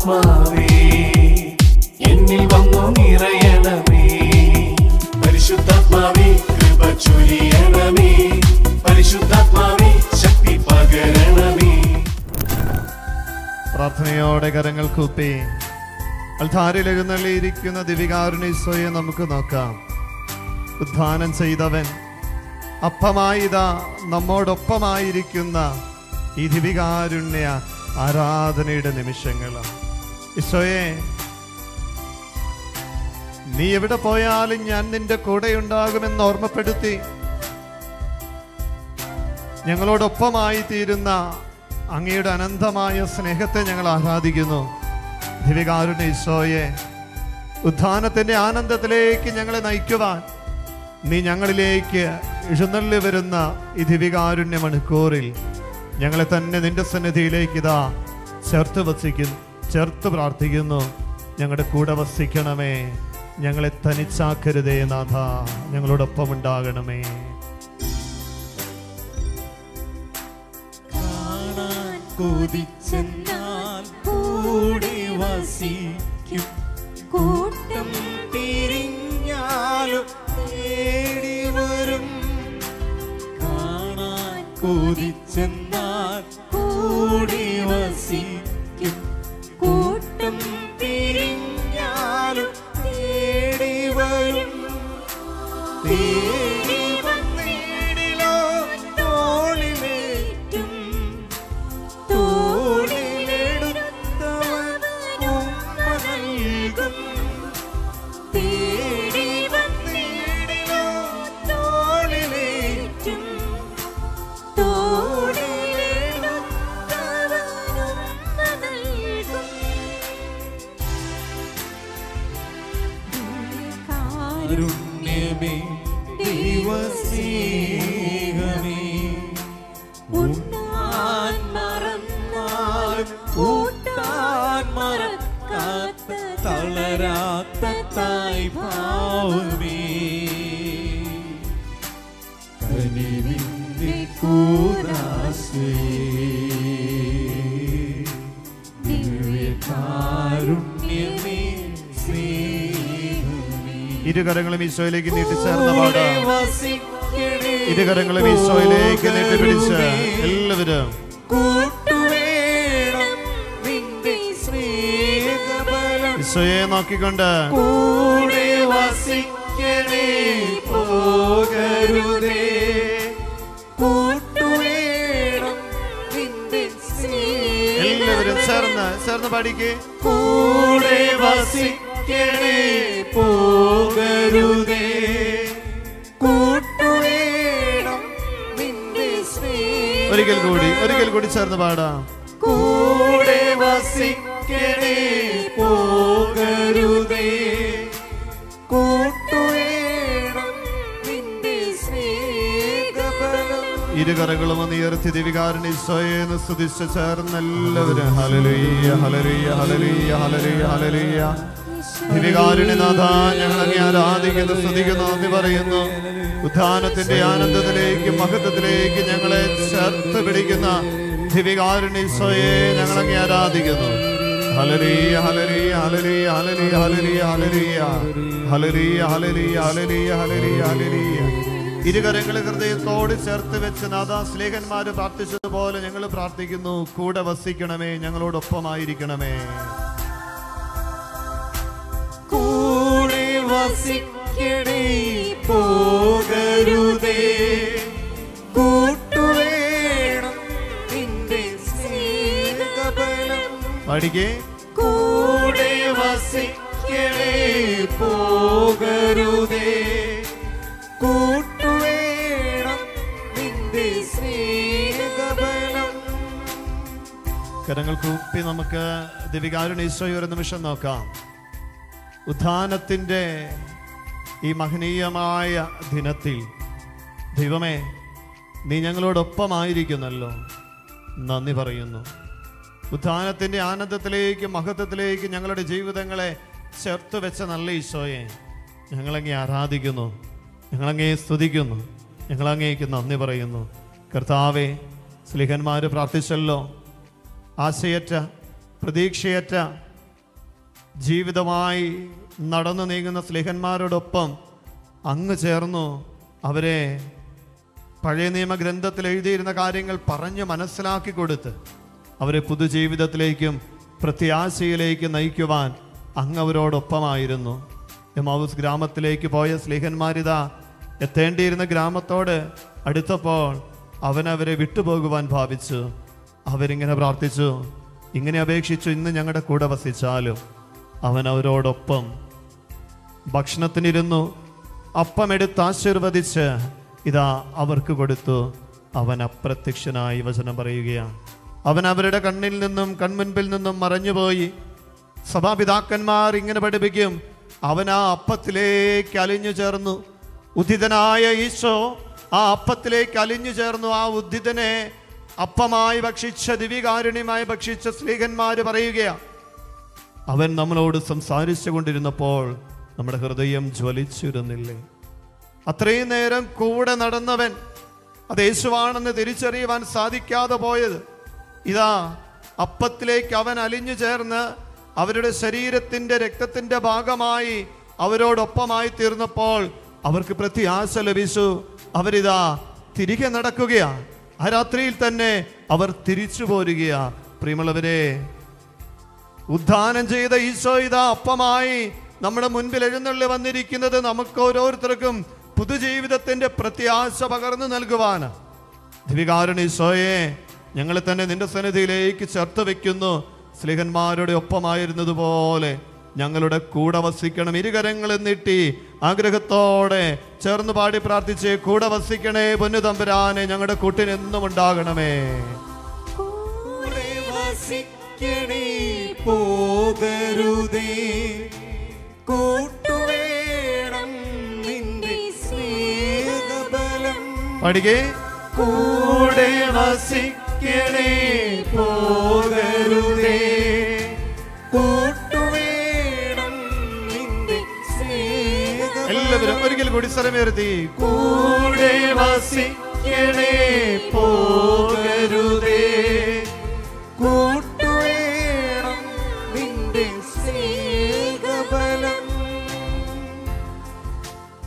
ആത്മാവേ എന്നിൽ വന്നു നിറയണമേ. പരിശുദ്ധാത്മാവേ കൃപ ചൊരിയണമേ. പരിശുദ്ധാത്മാവേ ശക്തി പകരണമേ. പ്രാർത്ഥനയോടെ കരങ്ങൾ കൂപ്പി അൾത്താരിൽ എഴുന്നള്ളിയിരിക്കുന്ന ദിവികാരുണ്യയെ നമുക്ക് നോക്കാം. ഉദ്ധാനം ചെയ്തവൻ അപ്പമായിതാ നമ്മോടൊപ്പമായിരിക്കുന്ന ഈ ദിവികാരുണ്യ ആരാധനയുടെ നിമിഷങ്ങളാണ്. ഈശോയെ, നീ എവിടെ പോയാലും ഞാൻ നിന്റെ കൂടെ ഉണ്ടാകുമെന്ന് ഓർമ്മപ്പെടുത്തി ഞങ്ങളോടൊപ്പമായി തീരുന്ന അങ്ങയുടെ അനന്തമായ സ്നേഹത്തെ ഞങ്ങൾ ആരാധിക്കുന്നു. ദിവികാരുണ്യ ഈശോയെ, ഉദ്ധാനത്തിന്റെ ആനന്ദത്തിലേക്ക് ഞങ്ങളെ നയിക്കുവാൻ നീ ഞങ്ങളിലേക്ക് എഴുന്നള്ളി വരുന്ന ഈ ദിവികാരുണ്യ മണിക്കൂറിൽ ഞങ്ങളെ തന്നെ നിന്റെ സന്നിധിയിലേക്ക് ഇതാ ചേർത്ത് പ്രാർത്ഥിക്കുന്നു. ഞങ്ങളുടെ കൂടെ വസിക്കണമേ, ഞങ്ങളെ തനിച്ചാക്കരുതേ നാഥ, ഞങ്ങളോടൊപ്പം ഉണ്ടാകണമേ. കൊതിച്ചെന്നാൽ കൂടെ വസിക്കും, കൂട്ടം പിരിഞ്ഞാലും തേടി വരും. കാണാൻ കൊതിച്ചെന്നാൽ കൂടെ വസിക്കും, കൂട്ടം പിരിഞ്ഞാലും തേടി വരും. തേടി വന്നിടിലോ തോളിലേറ്റും, തോളിലെടുത്തവനും നൽകും. തേടി വന്നിടിലോ തോളിലേറ്റും, തോളിലെടുത്തവനും നൽകും. കാരുണ്യമേ ദൈവസ്നേഹമേ, ഉണ്ണാൻ മറന്നാലും കൂട്ടാൻ മറക്കാത്ത തളരാത്ത തായ്പാവമേ, കനിവിന്റെ കൂദാസേ, ദിവ്യകാരുണ്യമേ സ്നേഹമേ. ഇരുകരങ്ങളും ഈശോയിലേക്ക് നീട്ടിച്ചേർന്ന പാടാം. ഇരുകരങ്ങളും ഈശോയിലേക്ക് നീട്ടിപ്പിടിച്ച് എല്ലാവരും ഈശോയെ നോക്കിക്കൊണ്ട് കൂടെ വസിക്കണേ പോകരുതേ, കൂട്ടുവേണം നിന്റെ സ്നേഹം. എല്ലാവരും ചേർന്ന് പാടിക്കേ. കൂടെ വസിക്കണേ പോകരുതേ, കൂട്ടുവേണം നിന്റെ സ്നേഹം. ഒരിക്കൽ കൂടി ചേർന്ന് പാടാം. കൂടെ വസിക്കണേ പോകരുതേ, കൂട്ടുവേണം നിന്റെ സ്നേഹബലം. ഇരുകരങ്ങളും ഒന്ന് ഉയർത്തി ദിവികാരുണ്യ ഈശോയെ സ്തുതിച്ച് ചേർന്ന് എല്ലാവരും hallelujah hallelujah hallelujah hallelujah hallelujah. ദിവികാരുണ്യനാഥ, ഞങ്ങൾ അങ്ങേ ആരാധിക്കുന്നു, സ്തുതിക്കുന്നു, നന്ദി പറയുന്നു. ഉദ്ധാനത്തിന്റെ ആനന്ദത്തിലേക്ക് മഹത്വത്തിലേക്ക് ഞങ്ങളെ ചേർത്ത് പിടിക്കുന്ന ദിവികാരുണ്യ ഈശോയെ ഞങ്ങൾ അങ്ങേ ആരാധിക്കുന്നു. Hallelujah hallelujah hallelujah hallelujah hallelujah hallelujah hallelujah hallelujah hallelujah hallelujah. ഇരുകരങ്ങളെ ഹൃദയത്തോട് ചേർത്ത് വെച്ച് നാഥാ, സ്ലേഹന്മാര് പ്രാർത്ഥിച്ചതുപോലെ ഞങ്ങൾ പ്രാർത്ഥിക്കുന്നു. കൂടെ വസിക്കണമേ, ഞങ്ങളോടൊപ്പമായിരിക്കണമേ. കൂടെ വസിക്കണേ പോകരുതേ, കൂട്ടുവേണം നിന്റെ സ്നേഹബലം. പാടിക്കേ. കൂടെ വസിക്കണേ പോകരുതേ, കൂട്ടുവേണം നിന്റെ സ്നേഹബലം. കരങ്ങൾ കൂപ്പി നമുക്ക് ദിവികാരുണ്യ ഈശോയെ ഒരു നിമിഷം നോക്കാം. ഉദ്ധാനത്തിൻ്റെ ഈ മഹനീയമായ ദിനത്തിൽ ദൈവമേ, നീ ഞങ്ങളോടൊപ്പമായിരിക്കുന്നല്ലോ, നന്ദി പറയുന്നു. ഉദ്ധാനത്തിൻ്റെ ആനന്ദത്തിലേക്ക് മഹത്വത്തിലേക്ക് ഞങ്ങളുടെ ജീവിതങ്ങളെ ചേർത്ത് വെച്ച നല്ല ഈശോയെ ഞങ്ങളങ്ങേ ആരാധിക്കുന്നു, ഞങ്ങളങ്ങേ സ്തുതിക്കുന്നു, ഞങ്ങളങ്ങേക്ക് നന്ദി പറയുന്നു. കർത്താവേ, സ്ലിഹന്മാർ പ്രാർത്ഥിച്ചല്ലോ, ആശയറ്റ പ്രതീക്ഷയറ്റ ജീവിതമായി നടന്നു നീങ്ങുന്ന സ്ലീഹന്മാരോടൊപ്പം അങ്ങ് ചേർന്നു അവരെ പഴയ നിയമഗ്രന്ഥത്തിൽ എഴുതിയിരുന്ന കാര്യങ്ങൾ പറഞ്ഞ് മനസ്സിലാക്കി കൊടുത്ത് അവരെ പുതുജീവിതത്തിലേക്കും പ്രത്യാശയിലേക്ക് നയിക്കുവാൻ അങ്ങ് അവരോടൊപ്പമായിരുന്നു. എമ്മാവൂസ് ഗ്രാമത്തിലേക്ക് പോയ സ്ലീഹന്മാരിതാ എത്തേണ്ടിയിരുന്ന ഗ്രാമത്തോട് അടുത്തപ്പോൾ അവനവരെ വിട്ടുപോകുവാൻ ഭാവിച്ചു. അവരിങ്ങനെ പ്രാർത്ഥിച്ചു, ഇങ്ങനെ അപേക്ഷിച്ചു, ഇന്ന് ഞങ്ങളുടെ കൂടെ വസിച്ചാലും. അവൻ അവരോടൊപ്പം ഭക്ഷണത്തിനിരുന്നു, അപ്പമെടുത്ത് ആശീർവദിച്ച് ഇതാ അവർക്ക് കൊടുത്തു. അവൻ അപ്രത്യക്ഷനായി വചനം പറയുകയാണ്. അവൻ അവരുടെ കണ്ണിൽ നിന്നും കൺമുൻപിൽ നിന്നും മറഞ്ഞുപോയി. സഭാപിതാക്കന്മാർ ഇങ്ങനെ പഠിപ്പിക്കും, അവൻ ആ അപ്പത്തിലേക്ക് അലിഞ്ഞു ചേർന്നു. ഉദ്ധിതനായ ഈശോ ആ അപ്പത്തിലേക്ക് അലിഞ്ഞു ചേർന്നു. ആ ഉദ്ധിതനെ അപ്പമായി ഭക്ഷിച്ച, ദിവികാരുണ്യമായി ഭക്ഷിച്ച സ്ലീഹന്മാര് പറയുകയാണ്, അവൻ നമ്മളോട് സംസാരിച്ചു കൊണ്ടിരുന്നപ്പോൾ നമ്മുടെ ഹൃദയം ജ്വലിച്ചിരുന്നില്ലേ? അത്രയും നേരം കൂടെ നടന്നവൻ അത് യേശുവാണെന്ന് തിരിച്ചറിയുവാൻ സാധിക്കാതെ പോയത്, ഇതാ അപ്പത്തിലേക്ക് അവൻ അലിഞ്ഞു ചേർന്ന് അവരുടെ ശരീരത്തിന്റെ രക്തത്തിന്റെ ഭാഗമായി അവരോടൊപ്പമായി തീർന്നപ്പോൾ അവർക്ക് പ്രത്യാശ ലഭിച്ചു. അവരിതാ തിരികെ നടക്കുകയാണ്. ആ രാത്രിയിൽ തന്നെ അവർ തിരിച്ചു പോരുകയാ. പ്രിയമുള്ളവരെ, ഉദ്ധാനം ചെയ്ത ഈശോ ഇതാ അപ്പമായി നമ്മുടെ മുൻപിൽ എഴുന്നള്ളി വന്നിരിക്കുന്നത് നമുക്ക് ഓരോരുത്തർക്കും പുതുജീവിതത്തിന്റെ പ്രത്യാശ പകർന്നു നൽകുവാന്. ദിവികാരുണ്യ ഈശോയെ, ഞങ്ങളെ തന്നെ നിന്റെ സന്നിധിയിലേക്ക് ചേർത്ത് വെക്കുന്നു. സ്ലീഹന്മാരുടെ ഒപ്പമായിരുന്നതുപോലെ ഞങ്ങളുടെ കൂടെ വസിക്കണം. ഇരുകരങ്ങളും നീട്ടി ആഗ്രഹത്തോടെ ചേർന്ന് പാടി പ്രാർത്ഥിച്ച്, കൂടെ വസിക്കണേ പൊന്നു തമ്പുരാനെ, ഞങ്ങളുടെ കൂട്ടിനെന്നും ഉണ്ടാകണമേ. കൂടെ വസിക്കണേ, പോകരുതേ, കൂട്ടുവേണം നിന്റെ സ്നേഹബലം. പാടികേ, കൂടെ വസിക്കണേ, പോകരുതേ, കൂട്ടുവേണം നിന്റെ സ്നേഹബലം. എല്ലാവരും ഒരിക്കൽ കൂടി സ്വരമുയർത്തി, കൂടെ വസിക്കണേ, പോകരുതേ, കൂട്ടുവേണം നിന്റെ സ്നേഹബലം.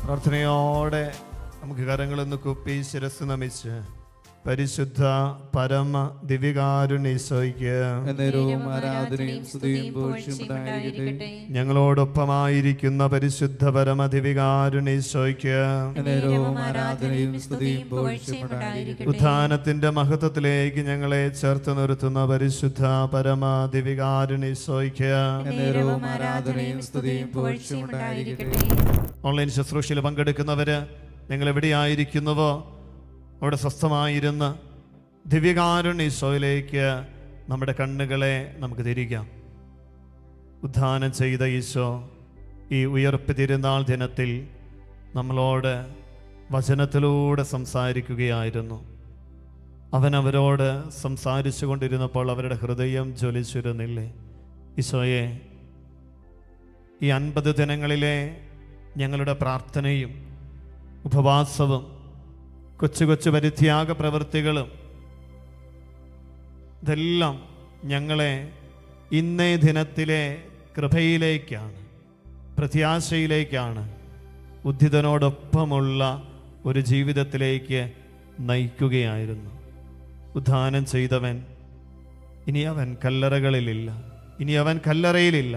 പ്രാർത്ഥനയോടെ നമുക്ക് കരങ്ങളൊന്ന് കുപ്പി ശിരസ് നമിച്ച് പരിശുദ്ധ പരമ ദിവികാരുണ്യ ഈശോയ്ക്ക് എന്നേരവും ആരാധനയും സ്തുതിയും പുകഴ്ചയും ഉണ്ടായിരിക്കട്ടെ. ഞങ്ങളോടൊപ്പമായിരിക്കുന്ന പരിശുദ്ധ പരമ ദിവികാരുണ്യ ഈശോയ്ക്ക് എന്നേരവും ആരാധനയും സ്തുതിയും പുകഴ്ചയും ഉണ്ടായിരിക്കട്ടെ. ഉത്ഥാനത്തിന്റെ മഹത്വത്തിലേക്ക് ഞങ്ങളെ ചേർത്ത് നിർത്തുന്ന പരിശുദ്ധ പരമ ദിവികാരുണ്യ ഈശോയ്ക്ക് എന്നേരവും ആരാധനയും സ്തുതിയും പുകഴ്ചയും ഉണ്ടായിരിക്കട്ടെ. ഓൺലൈൻ ശുശ്രൂഷയിൽ പങ്കെടുക്കുന്നവര് നിങ്ങൾ എവിടെയായിരിക്കുന്നുവോ അവിടെ സ്വസ്ഥമായിരുന്ന് ദിവ്യകാരുണ്യ ഈശോയിലേക്ക് നമ്മുടെ കണ്ണുകളെ നമുക്ക് തിരിക്കാം. ഉദ്ധാനം ചെയ്ത ഈശോ ഈ ഉയർപ്പ് തിരുനാൾ ദിനത്തിൽ നമ്മളോട് വചനത്തിലൂടെ സംസാരിക്കുകയായിരുന്നു. അവൻ അവരോട് സംസാരിച്ചു കൊണ്ടിരുന്നപ്പോൾ അവരുടെ ഹൃദയം ജ്വലിച്ചിരുന്നില്ലേ? ഈശോയെ, ഈ 50 ദിനങ്ങളിലെ ഞങ്ങളുടെ പ്രാർത്ഥനയും ഉപവാസവും കൊച്ചു കൊച്ചു പരിത്യാഗ പ്രവൃത്തികളും ഇതെല്ലാം ഞങ്ങളെ ഇന്നേ ദിനത്തിലെ കൃപയിലേക്കാണ്, പ്രത്യാശയിലേക്കാണ്, ഉദ്ധിതനോടൊപ്പമുള്ള ഒരു ജീവിതത്തിലേക്ക് നയിക്കുകയായിരുന്നു. ഉദ്ധാനം ചെയ്തവൻ ഇനി അവൻ കല്ലറകളിലില്ല, ഇനി അവൻ കല്ലറയിലില്ല.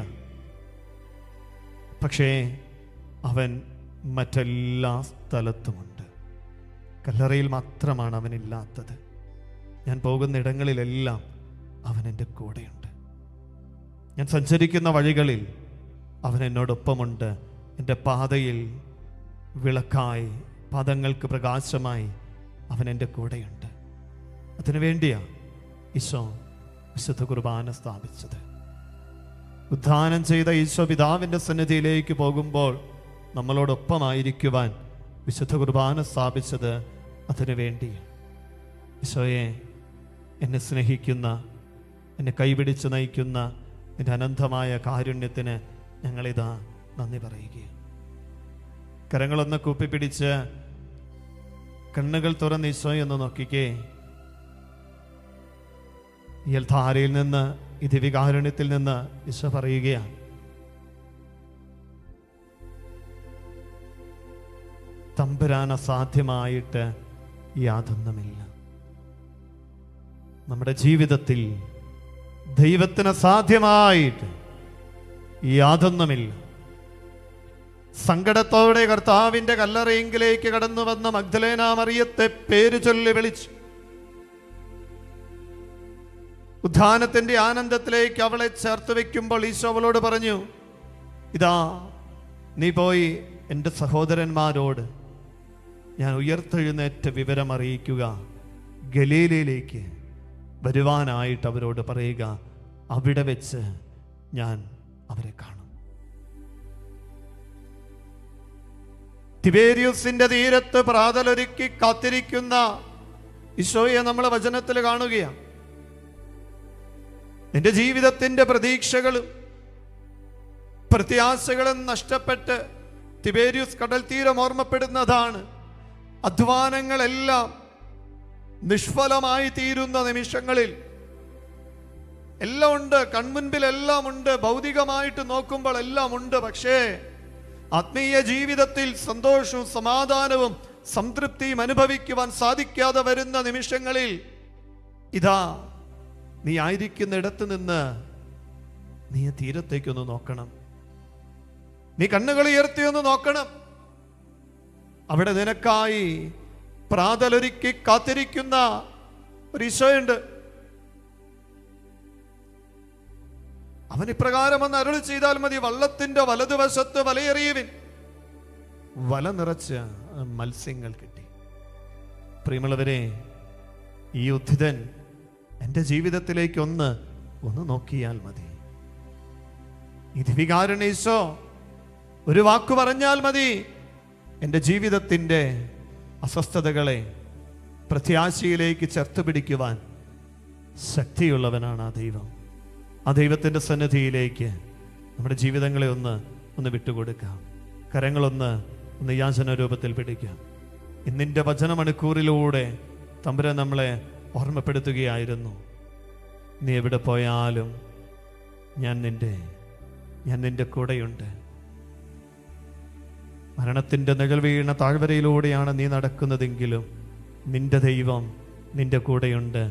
പക്ഷേ അവൻ മറ്റെല്ലാ സ്ഥലത്തുമുണ്ട്. കല്ലറയിൽ മാത്രമാണ് അവനില്ലാത്തത്. ഞാൻ പോകുന്ന ഇടങ്ങളിലെല്ലാം അവൻ എൻ്റെ കൂടെയുണ്ട്. ഞാൻ സഞ്ചരിക്കുന്ന വഴികളിൽ അവൻ എന്നോടൊപ്പമുണ്ട്. എൻ്റെ പാതയിൽ വിളക്കായി, പാദങ്ങൾക്ക് പ്രകാശമായി അവൻ എൻ്റെ കൂടെയുണ്ട്. അതിനുവേണ്ടിയാണ് ഈശോ വിശുദ്ധ കുർബാന സ്ഥാപിച്ചത്. ഉദ്ധാനം ചെയ്ത ഈശോ പിതാവിൻ്റെ സന്നിധിയിലേക്ക് പോകുമ്പോൾ നമ്മളോടൊപ്പമായിരിക്കുവാൻ വിശുദ്ധ കുർബാന സ്ഥാപിച്ചത് അതിനു വേണ്ടി. ഈശോയെ, എന്നെ സ്നേഹിക്കുന്ന, എന്നെ കൈപിടിച്ച് നയിക്കുന്ന എൻ്റെ അനന്തമായ കാരുണ്യത്തിന് ഞങ്ങളിതാ നന്ദി പറയുകയാണ്. കരങ്ങളൊന്ന് കൂപ്പിപ്പിടിച്ച് കണ്ണുകൾ തുറന്ന് ഈശോയെന്ന് നോക്കിക്കേ. ഈ ധാരയിൽ നിന്ന്, ഈ ദിവികാരുണ്യത്തിൽ നിന്ന് ഈശോ പറയുകയാണ്, തമ്പുരാൻ അസാധ്യമായിട്ട് യാതൊന്നുമില്ല. നമ്മുടെ ജീവിതത്തിൽ ദൈവത്തിന് അസാധ്യമായിട്ട് യാതൊന്നുമില്ല. സങ്കടത്തോടെ കർത്താവിന്റെ കല്ലറയെങ്കിലേക്ക് കടന്നു വന്ന മഗ്ദലേന മറിയത്തെ പേര് ചൊല്ലി വിളിച്ചു. ഉത്ഥാനത്തിന്റെ ആനന്ദത്തിലേക്ക് അവളെ ചേർത്ത് വെക്കുമ്പോൾ ഈശോ അവളോട് പറഞ്ഞു, ഇതാ നീ പോയി എൻ്റെ സഹോദരന്മാരോട് ഞാൻ ഉയർത്തെഴുന്നേറ്റ വിവരം അറിയിക്കുക, ഗലീലയിലേക്ക് വരുവാനായിട്ട് അവരോട് പറയുക, അവിടെ വെച്ച് ഞാൻ അവരെ കാണും. തിബേരിയൂസിന്റെ തീരത്ത് പ്രാതലൊരുക്കി കാത്തിരിക്കുന്ന ഈശോയെ നമ്മൾ വചനത്തിൽ കാണുകയാണ്. നിന്റെ ജീവിതത്തിന്റെ പ്രതീക്ഷകളും പ്രത്യാശകളും നഷ്ടപ്പെട്ട് തിബേരിയൂസ് കടൽ തീരം ഓർമ്മപ്പെടുന്നതാണ്. അധ്വാനങ്ങളെല്ലാം നിഷ്ഫലമായി തീരുന്ന നിമിഷങ്ങളിൽ എല്ലാം ഉണ്ട്, കൺമുൻപിൽ എല്ലാം ഉണ്ട്, ഭൗതികമായിട്ട് നോക്കുമ്പോൾ എല്ലാം ഉണ്ട്. പക്ഷേ ആത്മീയ ജീവിതത്തിൽ സന്തോഷവും സമാധാനവും സംതൃപ്തിയും അനുഭവിക്കുവാൻ സാധിക്കാതെ വരുന്ന നിമിഷങ്ങളിൽ ഇതാ നീ ആയിരിക്കുന്നിടത്ത് നിന്ന് നീ തീരത്തേക്കൊന്ന് നോക്കണം. നീ കണ്ണുകൾ ഉയർത്തിയൊന്ന് നോക്കണം. അവിടെ നിനക്കായി പ്രാതലൊരുക്കി കാത്തിരിക്കുന്ന ഒരു ഈശോയുണ്ട്. അവൻ ഇപ്രകാരം ഒന്ന് അരുളി ചെയ്താൽ മതി, വള്ളത്തിന്റെ വലതുവശത്ത് വലയെറിയുവിൻ. വല നിറച്ച് മത്സ്യങ്ങൾ കിട്ടി. പ്രിയമുള്ളവരെ, ഈ ഉദ്ധിതൻ എൻ്റെ ജീവിതത്തിലേക്ക് ഒന്ന് നോക്കിയാൽ മതി. ഈ ദിവികാരുണ്യ ഈശോ ഒരു വാക്കു പറഞ്ഞാൽ മതി, എൻ്റെ ജീവിതത്തിൻ്റെ അസ്വസ്ഥതകളെ പ്രത്യാശയിലേക്ക് ചേർത്ത് പിടിക്കുവാൻ ശക്തിയുള്ളവനാണ് ആ ദൈവം. ആ ദൈവത്തിൻ്റെ സന്നിധിയിലേക്ക് നമ്മുടെ ജീവിതങ്ങളെ ഒന്ന് വിട്ടുകൊടുക്കാം. കരങ്ങളൊന്ന് യാചന രൂപത്തിൽ പിടിക്കാം. ഇന്നിൻ്റെ വചനമണിക്കൂറിലൂടെ തമ്പുരാൻ നമ്മളെ ഓർമ്മപ്പെടുത്തുകയായിരുന്നു, നീ എവിടെ പോയാലും ഞാൻ നിന്റെ കൂടെയുണ്ട്. മരണത്തിൻ്റെ നിഴൽ വീണ താഴ്വരയിലൂടെയാണ് നീ നടക്കുന്നതെങ്കിലും നിന്റെ ദൈവം നിന്റെ കൂടെയുണ്ട്.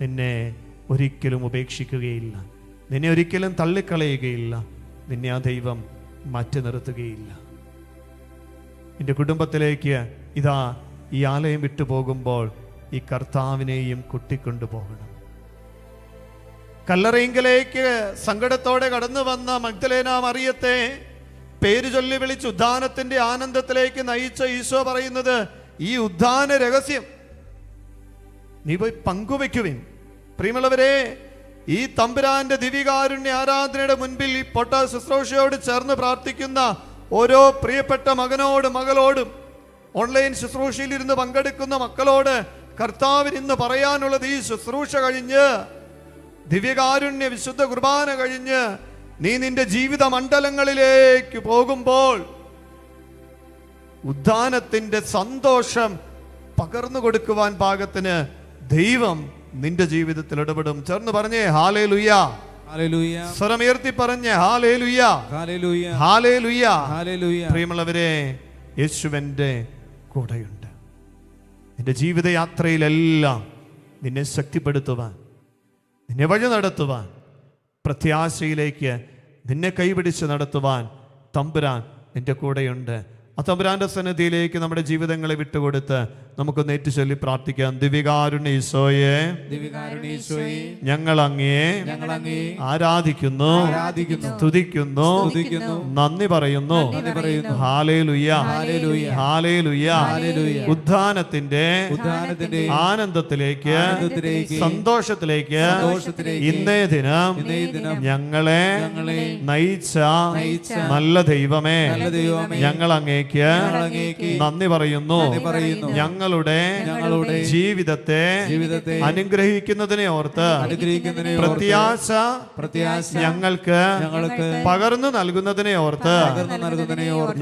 നിന്നെ ഒരിക്കലും ഉപേക്ഷിക്കുകയില്ല, നിന്നെ ഒരിക്കലും തള്ളിക്കളയുകയില്ല, നിന്നെ ആ ദൈവം മാറ്റി നിർത്തുകയില്ല. നിന്റെ കുടുംബത്തിലേക്ക് ഇതാ ഈ ആലയം വിട്ടു പോകുമ്പോൾ ഈ കർത്താവിനെയും കൂട്ടിക്കൊണ്ടുപോകണം. കല്ലറയിങ്കലേക്ക് സങ്കടത്തോടെ കടന്നു വന്ന മഗ്ദലേന മറിയത്തെ പേര് ചൊല്ലി വിളിച്ച് ഉദ്ധാനത്തിന്റെ ആനന്ദത്തിലേക്ക് നയിച്ച ഈശോ പറയുന്നത്, ഈ ഉദ്ധാന രഹസ്യം നീ പോയി പങ്കുവെക്കുവിൻ. പ്രിയമുള്ളവരെ, ഈ തമ്പുരാന്റെ ദിവികാരുണ്യ ആരാധനയുടെ മുൻപിൽ ഈ പൊട്ട ശുശ്രൂഷയോട് ചേർന്ന് പ്രാർത്ഥിക്കുന്ന ഓരോ പ്രിയപ്പെട്ട മകനോടും മകളോടും ഓൺലൈൻ ശുശ്രൂഷയിൽ ഇരുന്ന് പങ്കെടുക്കുന്ന മക്കളോട് കർത്താവിന് ഇന്ന് പറയാനുള്ളത്, ഈ ശുശ്രൂഷ കഴിഞ്ഞ് ദിവ്യകാരുണ്യ വിശുദ്ധ കുർബാന കഴിഞ്ഞ് നീ നിന്റെ ജീവിത മണ്ഡലങ്ങളിലേക്ക് പോകുമ്പോൾ ഉദ്ധാനത്തിന്റെ സന്തോഷം പകർന്നു കൊടുക്കുവാൻ പാകത്തിന് ദൈവം നിന്റെ ജീവിതത്തിൽ ഇടപെടും. ചേർന്ന് പറഞ്ഞേ ഹല്ലേലൂയ, ഹല്ലേലൂയ. സ്വരമുയർത്തി പറഞ്ഞേ ഹല്ലേലൂയ, ഹല്ലേലൂയ, ഹല്ലേലൂയ, ഹല്ലേലൂയ. പ്രിയമുള്ളവരെ, യേശുവിന്റെ കൂടെയുണ്ട്. നിന്റെ ജീവിതയാത്രയിലെല്ലാം നിന്നെ ശക്തിപ്പെടുത്തുവാൻ, നിന്നെ വഴി നടത്തുവാൻ, പ്രത്യാശയിലേക്ക് നിന്നെ കൈപിടിച്ച് നടത്തുവാൻ തമ്പുരാൻ നിന്റെ കൂടെയുണ്ട്. ആ തമ്പുരാന്റെ സന്നിധിയിലേക്ക് നമ്മുടെ ജീവിതങ്ങളെ വിട്ടുകൊടുത്ത് നമുക്കൊന്ന് ഏറ്റുചൊല്ലി പ്രാർത്ഥിക്കാം. ദിവികാരുണ്യ ഈശോയെ, ഞങ്ങൾ അങ്ങയെ ആരാധിക്കുന്നു, സ്തുതിക്കുന്നു, നന്ദി പറയുന്നു. Hallelujah, hallelujah. ഉദ്ധാനത്തിന്റെ ആനന്ദത്തിലേക്ക്, സന്തോഷത്തിലേക്ക് ഇന്നേ ദിനം ഞങ്ങളെ നയിച്ച നല്ല ദൈവമേ, ഞങ്ങൾ അങ്ങേക്ക് നന്ദി പറയുന്നു. ഞങ്ങൾ ഞങ്ങളുടെ ജീവിതത്തെ അനുഗ്രഹിക്കുന്നതിനെ ഓർത്ത് പ്രത്യാശ ഞങ്ങൾക്ക് പകർന്നു നൽകുന്നതിനെ ഓർത്ത്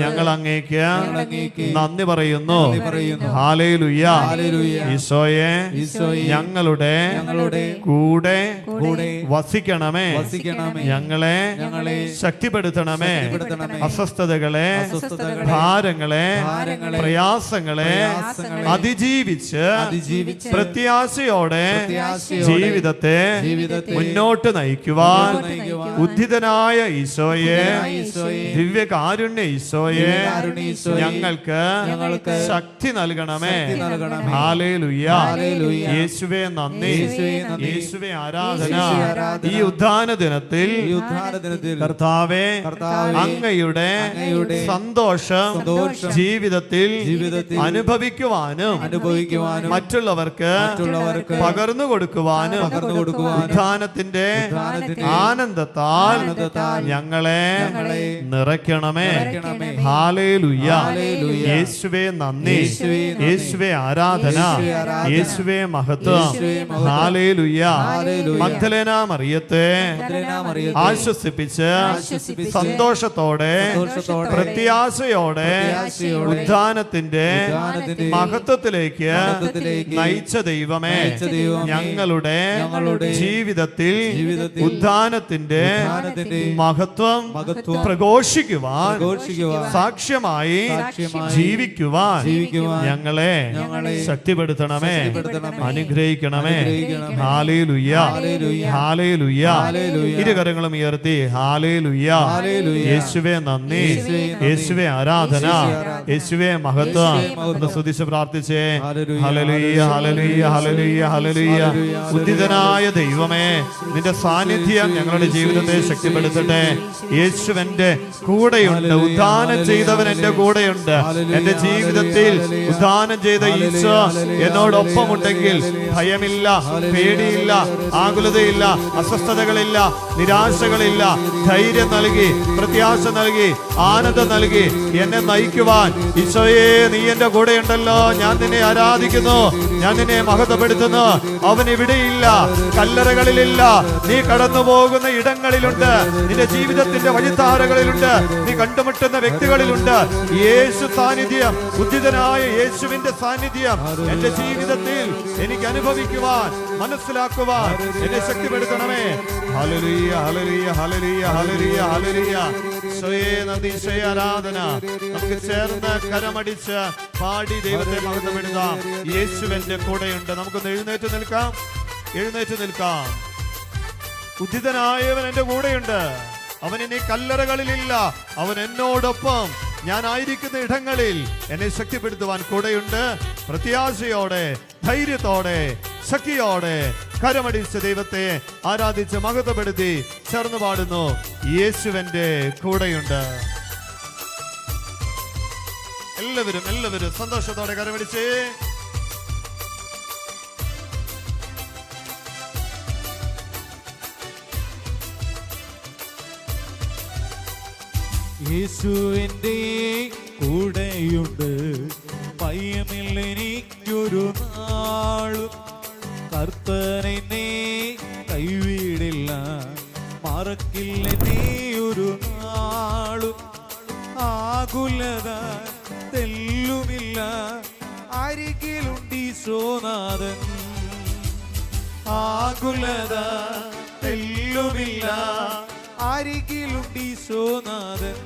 ഞങ്ങൾ അങ്ങേക്ക് നന്ദി പറയുന്നു. ഹല്ലേലൂയ. ഈശോയെ ഞങ്ങളുടെ കൂടെ വസിക്കണമേ, ഞങ്ങളെ ശക്തിപ്പെടുത്തണമേ, അസ്വസ്ഥതകളെ, ഭാരങ്ങളെ, പ്രയാസങ്ങളെ അതിജീവിച്ച് പ്രത്യാശയോടെ ജീവിതത്തെ മുന്നോട്ട് നയിക്കുവാൻ ഉദ്ധിതനായ ഈശോയെ, ദിവ്യകാരുണ്യ ഈശോയെ ഞങ്ങൾക്ക് ശക്തി നൽകണമേ. ഹല്ലേലൂയ. യേശുവേ നന്ദി, യേശുവേ ആരാധന. ഈ ഉദ്ധാന ദിനത്തിൽ കർത്താവേ അങ്ങയുടെ സന്തോഷം ജീവിതത്തിൽ അനുഭവിക്കുവാനും മറ്റുള്ളവർക്ക് പകർന്നു കൊടുക്കുവാനും ഉദ്ധാനത്തിന്റെ ആനന്ദത്താൽ ഞങ്ങളെ നിറയ്ക്കണമേ. ഹല്ലേലൂയ. യേശുവേ നന്ദി, യേശുവേ ആരാധന, യേശുവേ മഹത്വം. ഹല്ലേലൂയ. മഗ്ദലേന മറിയത്തെ ആശ്വസിപ്പിച്ച് സന്തോഷത്തോടെ പ്രത്യാശയോടെ ഉദ്ധാനത്തിന്റെ മഹത്വത്തിലേക്ക് നയിച്ച ദൈവമേ, ഞങ്ങളുടെ ജീവിതത്തിൽ ഉദ്ധാനത്തിന്റെ മഹത്വം പ്രഘോഷിക്കുവാൻ, സാക്ഷ്യമായി ജീവിക്കുവാൻ ഞങ്ങളെ ശക്തിപ്പെടുത്തണമേ, അനുഗ്രഹിക്കണമേ. ഹല്ലേലൂയ. ഹല്ലേലൂയ. ഇരുകരങ്ങളും ഉയർത്തി ഹല്ലേലൂയ. യേശുവേ നന്ദി, യേശുവേ ആരാധന, യേശുവേ മഹത്വം. ഒന്ന് സ്തുതിച്ച് പ്രാർത്ഥിച്ചേ. Hallelujah, hallelujah, hallelujah, hallelujah. ഉദ്ധിതനായ ദൈവമേ, നിന്റെ സാന്നിധ്യം ഞങ്ങളുടെ ജീവിതത്തെ ശക്തിപ്പെടുത്തട്ടെ. യേശുവന്റെ കൂടെയുണ്ട്, ഉദ്ധാനം ചെയ്തവൻ എന്റെ കൂടെയുണ്ട്. എന്റെ ജീവിതത്തിൽ ഉദ്ധാനം ചെയ്ത ഈശോ എന്നോടൊപ്പമുണ്ടെങ്കിൽ ഭയമില്ല, പേടിയില്ല, ആകുലതയില്ല, അസ്വസ്ഥതകളില്ല, നിരാശകളില്ല. ധൈര്യം നൽകി, പ്രത്യാശ നൽകി, ആനന്ദം നൽകി എന്നെ നയിക്കുവാൻ ഈശോയെ നീ എന്റെ കൂടെയുണ്ടല്ലോ. ഞാൻ നിന്നെ ആരാധിക്കുന്നു, ഞാൻ നിന്നെ മഹത്വപ്പെടുത്തുന്നു. അവൻ ഇവിടെയില്ല, കല്ലറകളിലില്ല. നീ കടന്നു പോകുന്ന ഇടങ്ങളിലുണ്ട്, നിന്റെ ജീവിതത്തിന്റെ വഴിത്താരകളിലുണ്ട്, നീ കണ്ടുമുട്ടുന്ന വ്യക്തികളിലുണ്ട്. യേശു സാന്നിധ്യം, ഉദ്ധിതനായ യേശുവിന്റെ സാന്നിധ്യം എന്റെ ജീവിതത്തിൽ എനിക്ക് അനുഭവിക്കുവാൻ, മനസ്സിലാക്കുവാൻ എന്നെ ശക്തിപ്പെടുത്തണമേ. Hallelujah, hallelujah, hallelujah, hallelujah, hallelujah. ഈശോയെ നന്ദി, ഈശോയെ ആരാധന. നമുക്ക് ചേർന്ന് കരമടിച്ച് പാടി ദൈവത്തെ മഹത്വപ്പെടുത്താം. യേശുവിന്റെ കൂടെയുണ്ട്. നമുക്കൊന്ന് എഴുന്നേറ്റ് നിൽക്കാം, എഴുന്നേറ്റ് നിൽക്കാം. ഉദ്ധിതനായവൻ എന്റെ കൂടെയുണ്ട്. അവൻ ഇനി കല്ലറകളിലില്ല, അവൻ എന്നോടൊപ്പം. ഞാൻ ആയിരിക്കുന്ന ഇടങ്ങളിൽ എന്നെ ശക്തിപ്പെടുത്തുവാൻ കൂടെയുണ്ട്. പ്രത്യാശയോടെ, ധൈര്യത്തോടെ, ശക്തിയോടെ കരമടിച്ച് ദൈവത്തെ ആരാധിച്ച് മഹത്വപ്പെടുത്തി ചേർന്ന് പാടുന്നു. യേശുവിന്റെ കൂടെയുണ്ട്. എല്ലാവരും സന്തോഷത്തോടെ കരമടിച്ച് യേശുവിൻ്റെ കൂടെയുണ്ട്, ഭയമില്ലെനിക്കൊരു നാളും. കർത്തനെന്നെ കൈവിടില്ല, മറക്കില്ലെന്നെ ഒരു നാളും. ആകുലത തെല്ലുമില്ല, അരികിലുണ്ടീശോനാഥൻ. ആകുലത തെല്ലുമില്ല, അരികിലുണ്ടീശോനാഥൻ.